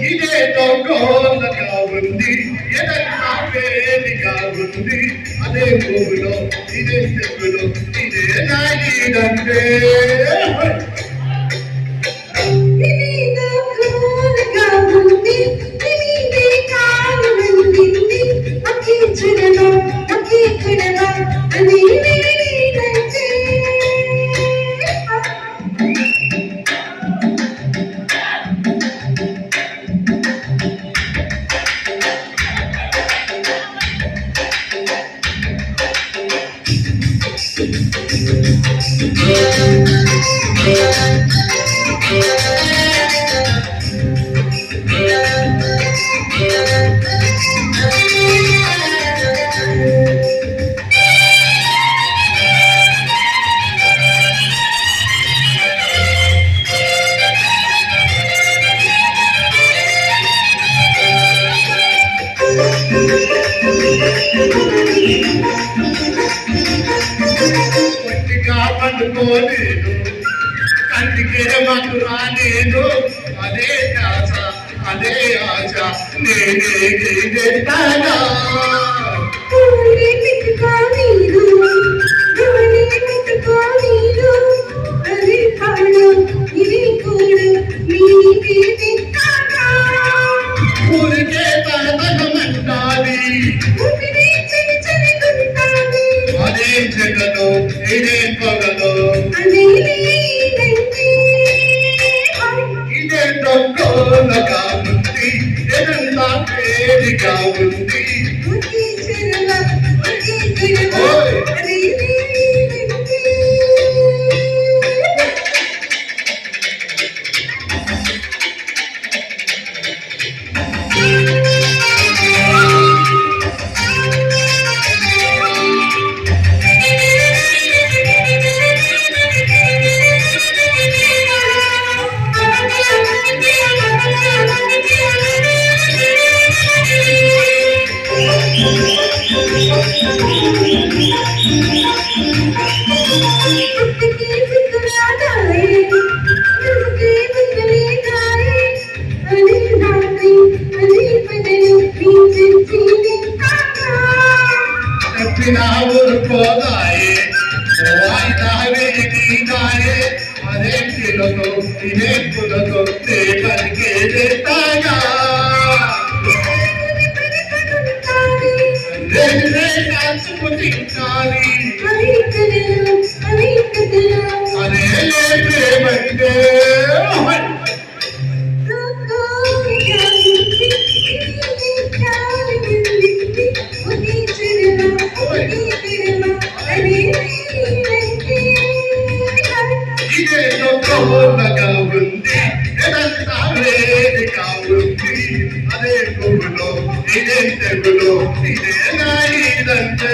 ఇదేదో గోలగా ఉంది, ఎదంతా వేదిగా ఉంది. అదే భూమిలో ఇదే చెప్పులో ఇదే నాగిదంటే పండుకోలేదు, కంటికే మాకు రాలేదు. అదే ఆశ అదే ఆశ నేనే ఊరికే తనమంటాది. అదే జగను ఇదే పగలు ఇదే దొంగలగా ఉంది, ఎదంతా వేదిగా ఉంది. ఊరుకోదాయే అదే పిల్లతో ఇదే పులతో బతికే చేస్తాగా కాచుకుని అదే ప్రేమంటే ఇదే గొప్పగా ఉంది, ఎదంతా వేదిగా ఉంది. అదే భూమిలో ఇదే తెగులో ఇదే నాయిదంటే